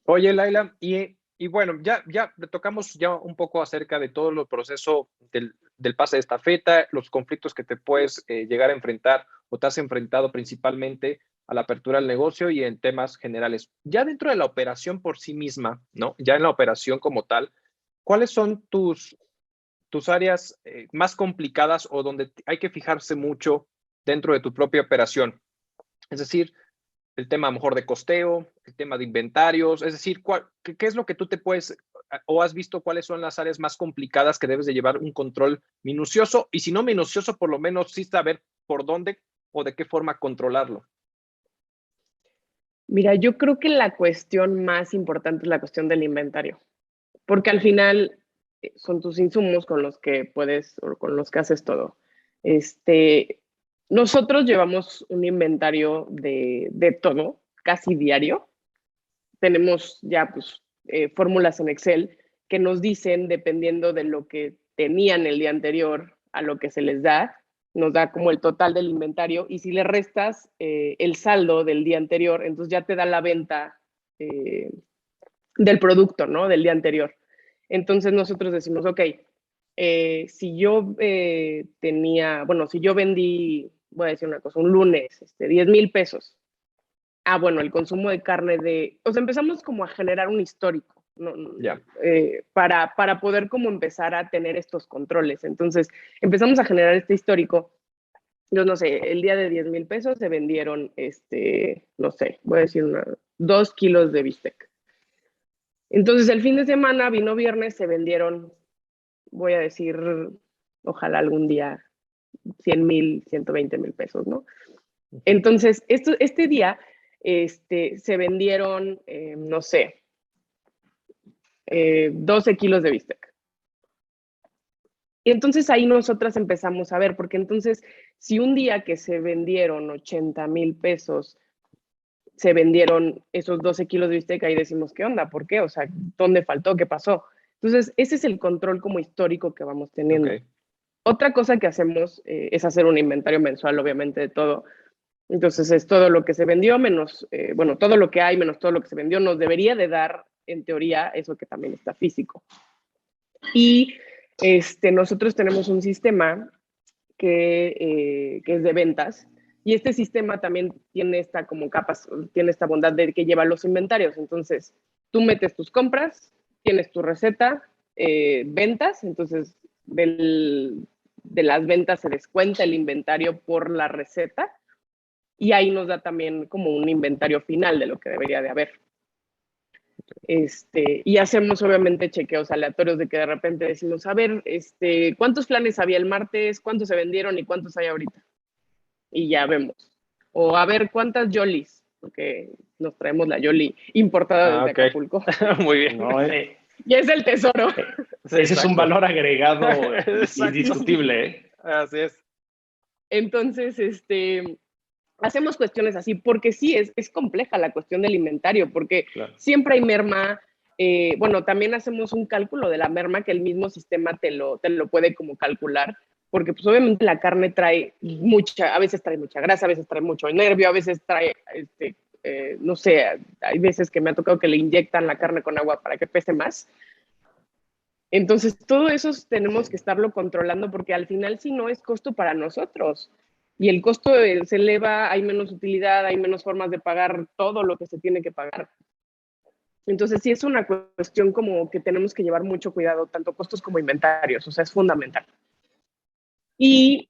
Oye, Laila, y bueno, ya tocamos ya un poco acerca de todo el proceso del pase de estafeta, los conflictos que te puedes llegar a enfrentar o te has enfrentado principalmente a la apertura del negocio y en temas generales. Ya dentro de la operación por sí misma, ¿no? Ya en la operación como tal, ¿cuáles son tus áreas más complicadas o donde hay que fijarse mucho dentro de tu propia operación? Es decir, el tema a lo mejor de costeo, el tema de inventarios, es decir, ¿qué es lo que tú te puedes o has visto cuáles son las áreas más complicadas que debes de llevar un control minucioso? Y si no minucioso, por lo menos sí saber por dónde o de qué forma controlarlo. Mira, yo creo que la cuestión más importante es la cuestión del inventario, porque al final son tus insumos con los que puedes o con los que haces todo. Nosotros llevamos un inventario de todo, casi diario. Tenemos ya pues, fórmulas en Excel que nos dicen, dependiendo de lo que tenían el día anterior a lo que se les da, nos da como el total del inventario y si le restas el saldo del día anterior, entonces ya te da la venta del producto, ¿no? Del día anterior. Entonces nosotros decimos, ok, si yo si yo vendí, voy a decir una cosa, un lunes, 10,000 pesos. Bueno, el consumo de carne o sea, empezamos como a generar un histórico, ¿no? Ya. Para poder como empezar a tener estos controles. Entonces, empezamos a generar este histórico. Yo no sé, el día de 10,000 pesos se vendieron, no sé, voy a decir 2 kilos de bistec. Entonces, el fin de semana, vino viernes, se vendieron, voy a decir, ojalá algún día, 100,000, 120,000 pesos, ¿no? Entonces, este día se vendieron, no sé, 12 kilos de bistec. Y entonces ahí nosotras empezamos a ver, porque entonces, si un día que se vendieron 80,000 pesos, se vendieron esos 12 kilos de bistec, ahí decimos, ¿qué onda? ¿Por qué? O sea, ¿dónde faltó? ¿Qué pasó? Entonces, ese es el control como histórico que vamos teniendo. Okay. Otra cosa que hacemos es hacer un inventario mensual, obviamente, de todo. Entonces, es todo lo que se vendió menos, todo lo que hay menos todo lo que se vendió, nos debería de dar, en teoría, eso que también está físico. Y nosotros tenemos un sistema que es de ventas, y este sistema también tiene esta como capas, tiene esta bondad de que lleva los inventarios. Entonces, tú metes tus compras, tienes tu receta, ventas, entonces de las ventas se descuenta el inventario por la receta, y ahí nos da también como un inventario final de lo que debería de haber. Y hacemos obviamente chequeos aleatorios de que de repente decimos, a ver, ¿cuántos planes había el martes? ¿Cuántos se vendieron y cuántos hay ahorita? Y ya vemos. O a ver, ¿cuántas Yolis? Porque nos traemos la Yoli importada desde Acapulco. Muy bien. No, y es el tesoro. Ese es un valor agregado Exacto. indiscutible, ¿eh? Así es. Entonces, hacemos cuestiones así, porque sí, es compleja la cuestión del inventario, porque Claro. siempre hay merma. También hacemos un cálculo de la merma que el mismo sistema te lo puede como calcular, porque pues obviamente la carne trae a veces trae mucha grasa, a veces trae mucho nervio, a veces trae, no sé, hay veces que me ha tocado que le inyectan la carne con agua para que pese más. Entonces, todo eso tenemos que estarlo controlando, porque al final si no es costo para nosotros. Y el costo se eleva, hay menos utilidad, hay menos formas de pagar todo lo que se tiene que pagar. Entonces, sí es una cuestión como que tenemos que llevar mucho cuidado, tanto costos como inventarios, o sea, es fundamental. Y,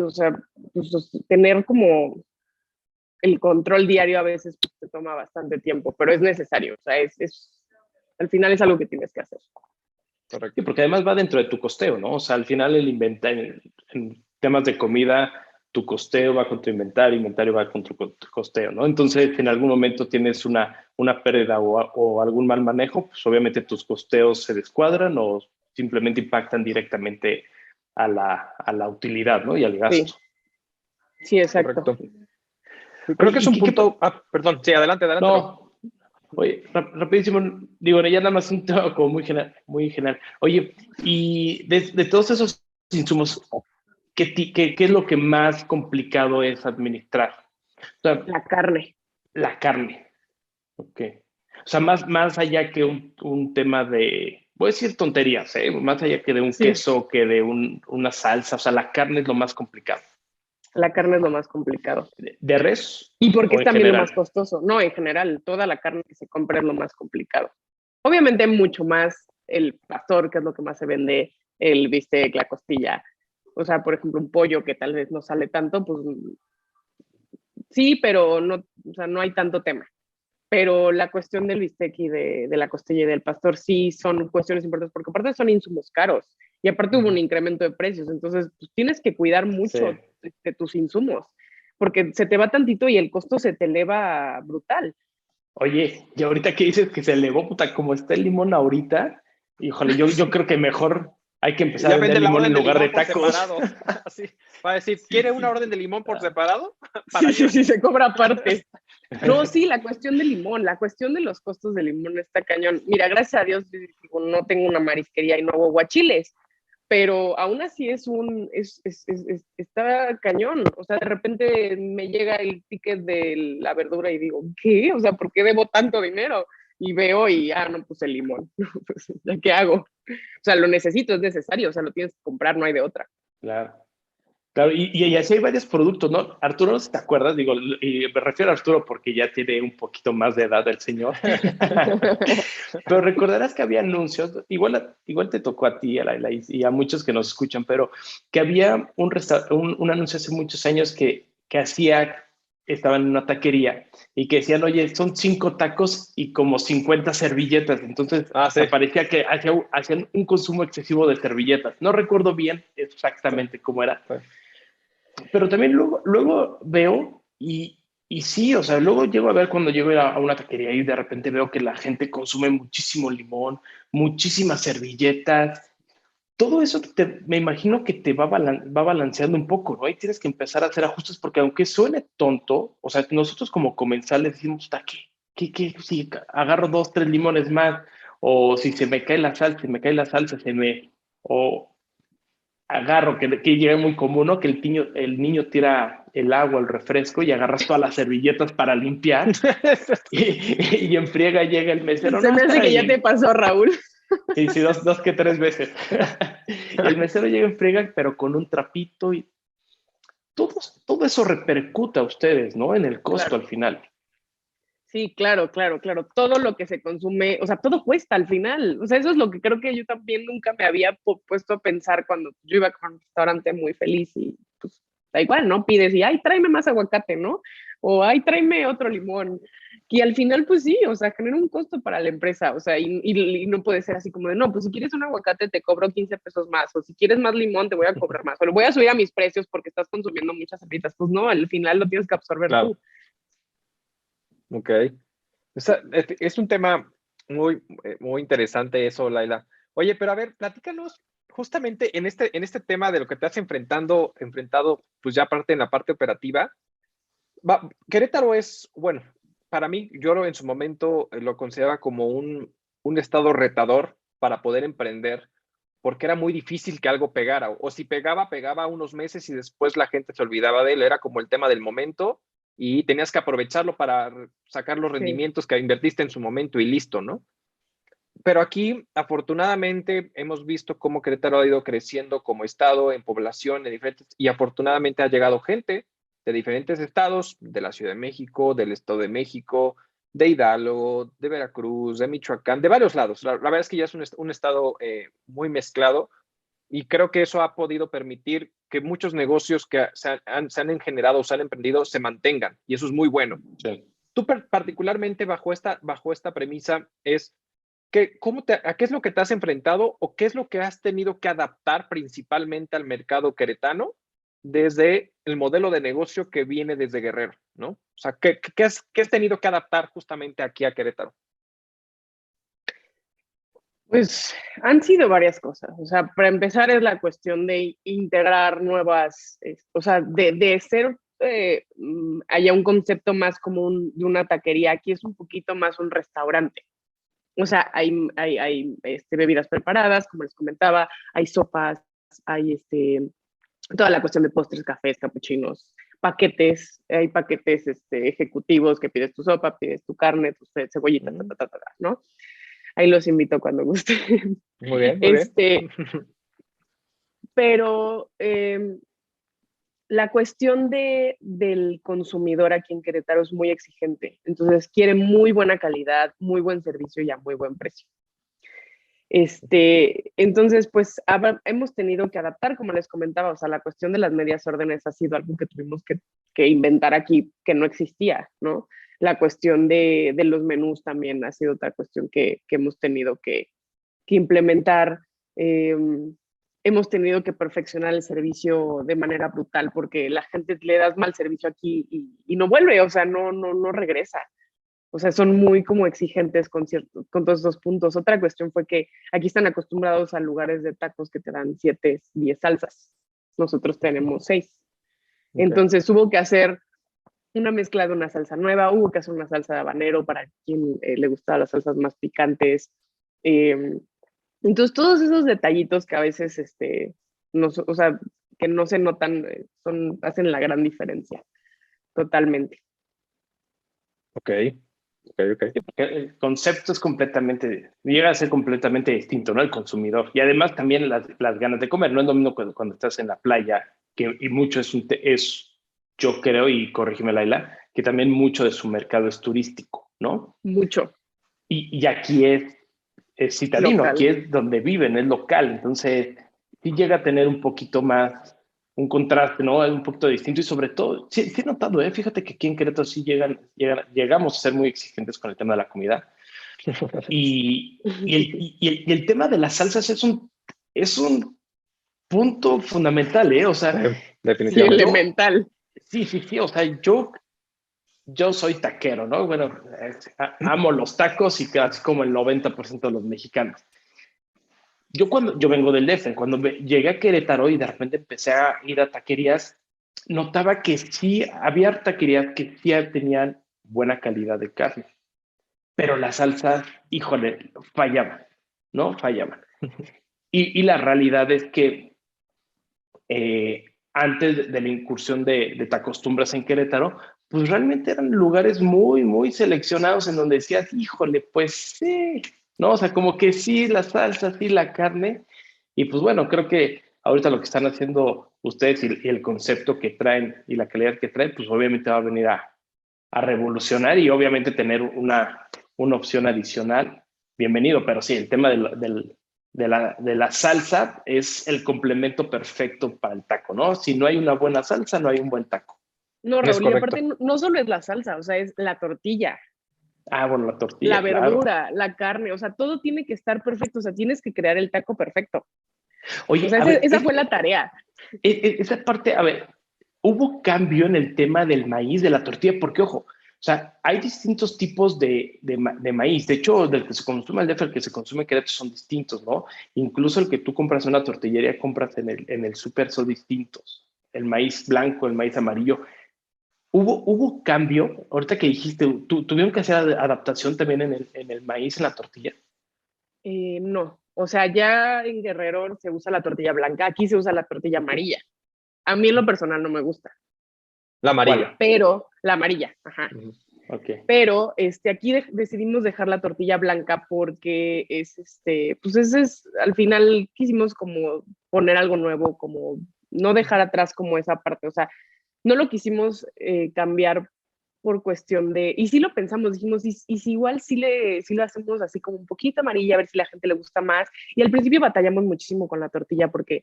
o sea, pues, tener como el control diario a veces pues, te toma bastante tiempo, pero es necesario, o sea, al final es algo que tienes que hacer. Correcto. Sí, porque además va dentro de tu costeo, ¿no? O sea, al final el inventario, en temas de comida, tu costeo va con tu inventario va con tu costeo, ¿no? Entonces, en algún momento tienes una pérdida o algún mal manejo, pues obviamente tus costeos se descuadran o simplemente impactan directamente a la utilidad, ¿no? Y al gasto. Sí, exacto. Correcto. Creo que es un punto... perdón, sí, adelante. No, oye, rapidísimo, digo, ya nada más un tema como muy general. Oye, y de todos esos insumos, ¿qué es lo que más complicado es administrar? O sea, la carne. La carne. Ok. O sea, más allá que un tema de, voy a decir tonterías, ¿eh? Más allá que de un queso, que de una salsa, o sea, la carne es lo más complicado. La carne es lo más complicado. ¿De res? Y porque es también general? lo más costoso. No, en general, toda la carne que se compra es lo más complicado. Obviamente mucho más el pastor, que es lo que más se vende, el bistec, la costilla. O sea, por ejemplo, un pollo que tal vez no sale tanto, pues sí, pero no, o sea, no hay tanto tema. Pero la cuestión del bistec y de la costilla y del pastor sí son cuestiones importantes, porque aparte son insumos caros y aparte hubo un incremento de precios, entonces pues, tienes que cuidar mucho de tus insumos, porque se te va tantito y el costo se te eleva brutal. Oye, y ahorita que dices que se elevó, puta, como está el limón ahorita, híjole, yo creo que mejor hay que empezar a vender limón en lugar de tacos. Así, va a decir, ¿quiere una orden de limón por separado? Sí, se cobra aparte. No, sí, la cuestión del limón, la cuestión de los costos del limón está cañón. Mira, gracias a Dios no tengo una marisquería y no hago aguachiles, pero aún así está cañón. O sea, de repente me llega el ticket de la verdura y digo, ¿qué? O sea, ¿por qué debo tanto dinero? y veo y, no puse limón. Pues, ¿ya qué hago? O sea, lo necesito, es necesario, o sea, lo tienes que comprar, no hay de otra. Claro. Claro, y así hay varios productos, ¿no? Arturo, no sé si te acuerdas, digo, y me refiero a Arturo porque ya tiene un poquito más de edad el señor, pero recordarás que había anuncios, igual te tocó a ti Laila, y a muchos que nos escuchan, pero que había un anuncio hace muchos años que estaba en una taquería y que decían, oye, son 5 tacos y como 50 servilletas, entonces Sí. parecía que hacían un consumo excesivo de servilletas. No recuerdo bien exactamente cómo era. Sí. Pero también luego veo y sí, o sea, luego llego a ver cuando llego a una taquería y de repente veo que la gente consume muchísimo limón, muchísimas servilletas. Todo eso me imagino que te va balanceando un poco, ¿no? Y tienes que empezar a hacer ajustes porque aunque suene tonto, o sea, nosotros como comensales decimos, ¿qué? Si agarro 2, 3 limones más, o si se me cae la salsa, o agarro, que llega muy común, ¿no? Que el niño tira el agua, el refresco y agarras todas las servilletas para limpiar y en friega llega el mesero, Se no, me hace que ya te espérame. pasó, Raúl. Sí, dos que 3 veces. Y el mesero llega en friega, pero con un trapito y todo eso repercute a ustedes, ¿no? En el costo Claro. al final. Sí, claro. Todo lo que se consume, o sea, todo cuesta al final. O sea, eso es lo que creo que yo también nunca me había puesto a pensar cuando yo iba a un restaurante muy feliz y pues da igual, ¿no? Pides y, ay, tráeme más aguacate, ¿no? O, ay, tráeme otro limón. Y al final, pues sí, o sea, genera un costo para la empresa, o sea, y no puede ser así como de, no, pues si quieres un aguacate te cobro 15 pesos más, o si quieres más limón te voy a cobrar más, o lo voy a subir a mis precios porque estás consumiendo muchas alitas. Pues no, al final lo tienes que absorber Claro. tú. Ok. Es un tema muy interesante eso, Laila. Oye, pero a ver, platícanos justamente en este tema de lo que te has enfrentado, pues ya aparte en la parte operativa. Querétaro es, bueno, para mí, en su momento lo consideraba como un estado retador para poder emprender, porque era muy difícil que algo pegara, o si pegaba unos meses y después la gente se olvidaba de él, era como el tema del momento y tenías que aprovecharlo para sacar los Sí. rendimientos que invertiste en su momento y listo, ¿no? Pero aquí, afortunadamente, hemos visto cómo Querétaro ha ido creciendo como estado, en población, y afortunadamente ha llegado gente de diferentes estados, de la Ciudad de México, del Estado de México, de Hidalgo, de Veracruz, de Michoacán, de varios lados. La verdad es que ya es un estado muy mezclado y creo que eso ha podido permitir que muchos negocios que se han generado o se han emprendido se mantengan y eso es muy bueno. Sí. Tú particularmente bajo esta premisa es ¿a qué es lo que te has enfrentado o qué es lo que has tenido que adaptar principalmente al mercado queretano desde el modelo de negocio que viene desde Guerrero, ¿no? O sea, ¿qué has tenido que adaptar justamente aquí a Querétaro? Pues han sido varias cosas. O sea, para empezar es la cuestión de integrar nuevas, o sea, de ser, haya un concepto más común de una taquería. Aquí es un poquito más un restaurante. O sea, hay bebidas preparadas, como les comentaba, hay sopas, hay toda la cuestión de postres, cafés, capuchinos, paquetes, hay paquetes ejecutivos que pides tu sopa, pides tu carne, tu cebollita, ¿no? Ahí los invito cuando gusten. Muy bien, muy bien. Este, pero la cuestión del consumidor aquí en Querétaro es muy exigente. Entonces quiere muy buena calidad, muy buen servicio y a muy buen precio. Entonces, pues hemos tenido que adaptar, como les comentaba, o sea, la cuestión de las medias órdenes ha sido algo que tuvimos que inventar aquí, que no existía, ¿no? La cuestión de los menús también ha sido otra cuestión que hemos tenido que implementar. Eh, Hemos tenido que perfeccionar el servicio de manera brutal porque la gente le das mal servicio aquí y no vuelve, o sea, no regresa. O sea, son muy como exigentes con todos esos puntos. Otra cuestión fue que aquí están acostumbrados a lugares de tacos que te dan 7, 10 salsas. Nosotros tenemos 6. Okay. Entonces hubo que hacer una mezcla de una salsa nueva, hubo que hacer una salsa de habanero para quien le gustaba las salsas más picantes. Entonces todos esos detallitos que a veces, o sea, que no se notan, hacen la gran diferencia, totalmente. Ok. Ok. El concepto llega a ser completamente distinto, ¿no? El consumidor. Y además también las ganas de comer. No es lo mismo cuando estás en la playa, y mucho yo creo, y corrígeme Laila, que también mucho de su mercado es turístico, ¿no? Mucho Y aquí es citadino, aquí local. es donde viven, es local. Entonces, sí llega a tener un poquito más un contraste, ¿no? Un poquito distinto y sobre todo, sí he notado, fíjate que aquí en Querétaro sí llegamos a ser muy exigentes con el tema de la comida y el tema de las salsas es un punto fundamental, ¿eh? O Sí, sea, Sí, definitivamente. elemental. sí, o sea, yo soy taquero, ¿no? Bueno, amo los tacos y casi como el 90% de los mexicanos. Yo vengo del DF, cuando llegué a Querétaro y de repente empecé a ir a taquerías, notaba que sí, había taquerías que sí tenían buena calidad de carne, pero las salsas, híjole, fallaban, ¿no? Fallaban. Y la realidad es que antes de la incursión de Tacostumbras en Querétaro, pues realmente eran lugares muy, muy seleccionados en donde decías, híjole, pues sí, ¿no? O sea, como que sí, la salsa, sí, la carne. Y pues bueno, creo que ahorita lo que están haciendo ustedes y el concepto que traen y la calidad que traen, pues obviamente va a venir a revolucionar y obviamente tener una opción adicional. Bienvenido, pero sí, el tema de la salsa es el complemento perfecto para el taco, ¿no? Si no hay una buena salsa, no hay un buen taco. No, Es Raúl, y aparte correcto. no solo es la salsa, o sea, es la tortilla, Ah, bueno, la la tortilla, claro. verdura, la carne, o sea, todo tiene que estar perfecto, o sea, tienes que crear el taco perfecto. O Oye, sea, a ver, esa fue la tarea. esa parte, a ver, hubo cambio en el tema del maíz, de la tortilla, porque ojo, o sea, hay distintos tipos de maíz. De hecho, del que se consume el DF, el que se consume en Querétaro son distintos, ¿no? Incluso el que tú compras en una tortillería, compras en el súper son distintos. El maíz blanco, el maíz amarillo. ¿Hubo cambio? Ahorita que dijiste, ¿tuvieron que hacer adaptación también en el maíz, en la tortilla? No, o sea, ya en Guerrero se usa la tortilla blanca, aquí se usa la tortilla amarilla. A mí en lo personal no me gusta, La amarilla. ¿Cuál? pero la amarilla, ajá. Ujú. Ok. Pero aquí decidimos dejar la tortilla blanca porque pues ese es, al final quisimos como poner algo nuevo, como no dejar atrás como esa parte, o sea, no lo quisimos cambiar por cuestión de, y sí lo pensamos, dijimos, y si igual sí lo hacemos así como un poquito amarilla, a ver si la gente le gusta más, y al principio batallamos muchísimo con la tortilla porque,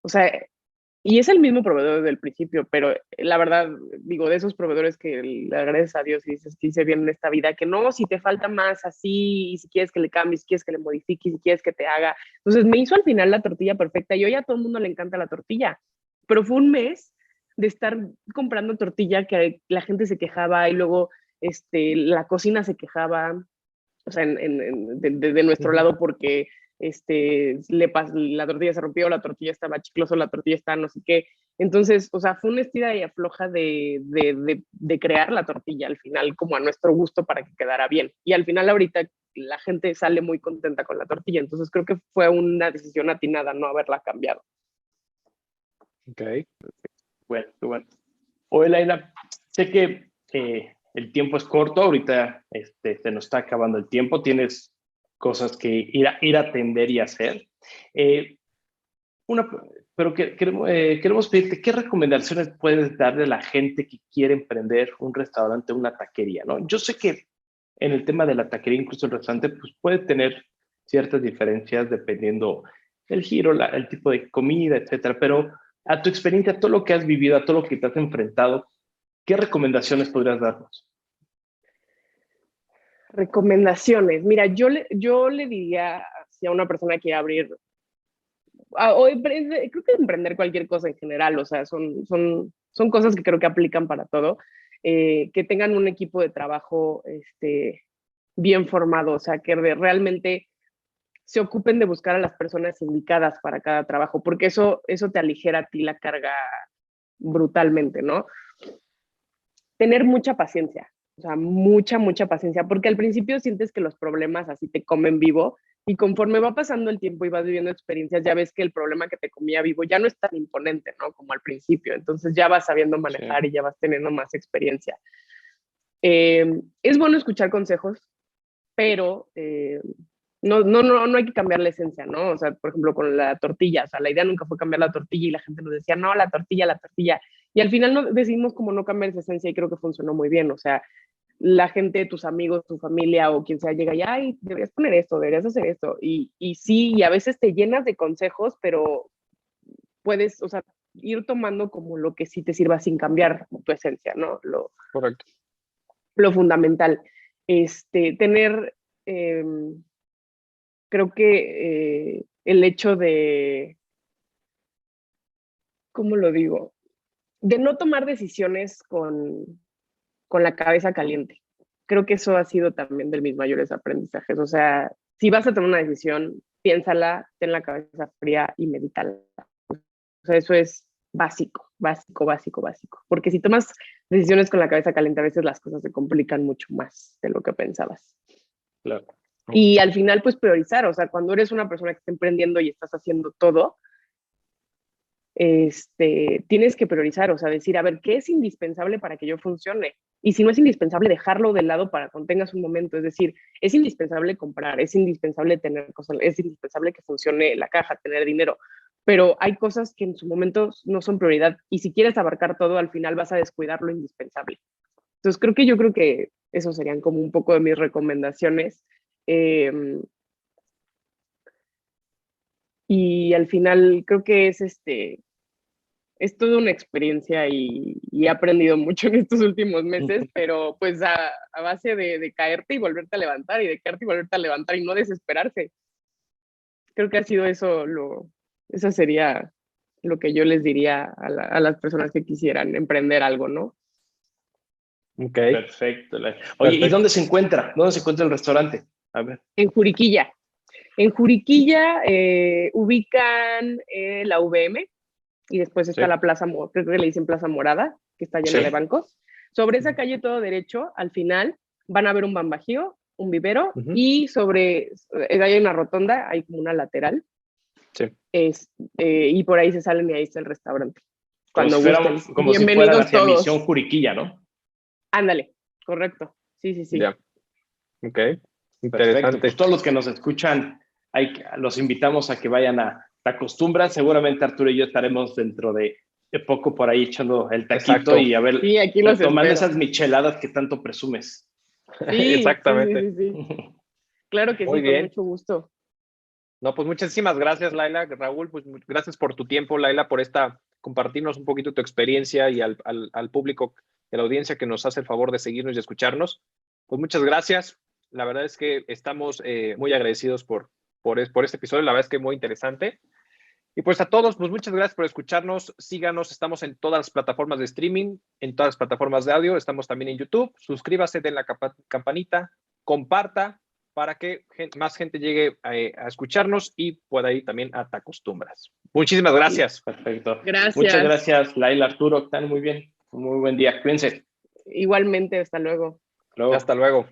o sea, y es el mismo proveedor desde el principio, pero la verdad, digo, de esos proveedores que le agradeces a Dios y dices que hice bien en esta vida, que no, si te falta más así, y si quieres que le cambies, si quieres que le modifiques, si quieres que te haga. Entonces me hizo al final la tortilla perfecta y hoy a todo el mundo le encanta la tortilla, pero fue un mes de estar comprando tortilla que la gente se quejaba y luego la cocina se quejaba, o sea, de nuestro Ujú. lado porque la tortilla se rompió, la tortilla estaba chiclosa, la tortilla está no sé qué. Entonces, o sea, fue una estira y afloja de crear la tortilla al final como a nuestro gusto para que quedara bien. Y al final ahorita la gente sale muy contenta con la tortilla, entonces creo que fue una decisión atinada no haberla cambiado. Ok. Bueno, bueno. Oye, Laila, sé que el tiempo es corto, ahorita se nos está acabando el tiempo, tienes cosas que ir a atender y hacer. Eh, una, pero queremos pedirte, ¿qué recomendaciones puedes darle a la gente que quiere emprender un restaurante, una taquería, ¿no? Yo sé que en el tema de la taquería, incluso el restaurante, pues puede tener ciertas diferencias dependiendo el giro, el tipo de comida, etcétera, pero a tu experiencia, a todo lo que has vivido, a todo lo que te has enfrentado, ¿qué recomendaciones podrías darnos? Recomendaciones. Mira, yo le diría si a una persona que quiere abrir, creo que emprender cualquier cosa en general, o sea, son cosas que creo que aplican para todo, que tengan un equipo de trabajo bien formado, o sea, que realmente se ocupen de buscar a las personas indicadas para cada trabajo, porque eso te aligera a ti la carga brutalmente, ¿no? Tener mucha paciencia, o sea, mucha paciencia, porque al principio sientes que los problemas así te comen vivo y conforme va pasando el tiempo y vas viviendo experiencias, ya ves que el problema que te comía vivo ya no es tan imponente, ¿no? Como al principio, entonces ya vas sabiendo Sí. manejar y ya vas teniendo más experiencia. Es bueno escuchar consejos, pero no hay que cambiar la esencia, ¿no? O sea, por ejemplo, con la tortilla, o sea, la idea nunca fue cambiar la tortilla y la gente nos decía, no, la tortilla, la tortilla. Y al final decidimos como no cambiar esa esencia y creo que funcionó muy bien. O sea, la gente, tus amigos, tu familia o quien sea llega y, ay, deberías poner esto, deberías hacer esto. Y sí, y a veces te llenas de consejos, pero puedes, o sea, ir tomando como lo que sí te sirva sin cambiar tu esencia, ¿no? Correcto. Lo fundamental. Tener, creo que el hecho de, ¿cómo lo digo? De no tomar decisiones con la cabeza caliente. Creo que eso ha sido también de mis mayores aprendizajes. O sea, si vas a tomar una decisión, piénsala, ten la cabeza fría y medítala. O sea, eso es básico, básico, básico, básico. Porque si tomas decisiones con la cabeza caliente, a veces las cosas se complican mucho más de lo que pensabas. Claro. Y al final, pues priorizar. O sea, cuando eres una persona que está emprendiendo y estás haciendo todo, tienes que priorizar, o sea, decir, a ver, ¿qué es indispensable para que yo funcione? Y si no es indispensable, dejarlo de lado para cuando tengas un momento. Es decir, es indispensable comprar, es indispensable tener cosas, es indispensable que funcione la caja, tener dinero, pero hay cosas que en su momento no son prioridad. Y si quieres abarcar todo, al final vas a descuidar lo indispensable. Entonces, yo creo que eso serían como un poco de mis recomendaciones. Y al final creo que es toda una experiencia y he aprendido mucho en estos últimos meses, pero pues a base de caerte y volverte a levantar y de caerte y volverte a levantar y no desesperarse. Creo que ha sido eso sería lo que yo les diría a las personas que quisieran emprender algo, ¿no? Ok. Perfecto. Oye, Perfecto. ¿y dónde se encuentra? ¿Dónde se encuentra el restaurante? A ver. En Juriquilla. En Juriquilla ubican la VM y después está Sí. la Plaza, creo que le dicen Plaza Morada, que está llena Sí. de bancos. Sobre esa calle todo derecho, al final, van a ver un Bambajío, un vivero, y hay una rotonda, hay como una lateral. Sí. Y por ahí se salen y ahí está el restaurante. Cuando gusten. Como si fuera Bienvenidos hacia todos. Misión Juriquilla, ¿no? Ándale, correcto. Sí. Ya. Ok. Perfecto. Interesante. Pues todos los que nos escuchan, los invitamos a que vayan a La Costumbra. Seguramente Arturo y yo estaremos dentro de poco por ahí echando el taquito. Exacto. Y a ver, Sí, aquí los tomando espero. esas micheladas que tanto presumes. Sí, Exactamente. sí. Claro que Muy sí, con bien. mucho gusto. No, pues muchísimas gracias, Laila. Raúl, pues gracias por tu tiempo, Laila, por compartirnos un poquito tu experiencia y al público, de la audiencia que nos hace el favor de seguirnos y escucharnos. Pues muchas gracias. La verdad es que estamos muy agradecidos por este episodio. La verdad es que muy interesante. Y pues a todos, pues muchas gracias por escucharnos. Síganos, estamos en todas las plataformas de streaming, en todas las plataformas de audio. Estamos también en YouTube. Suscríbase, den la campanita, comparta para que más gente llegue a escucharnos y pueda ir también a Te Acostumbras. Muchísimas gracias. Perfecto. Gracias. Muchas gracias, Laila, Arturo. Están muy bien. Muy buen día. Cuídense. Igualmente, hasta luego. Hasta luego.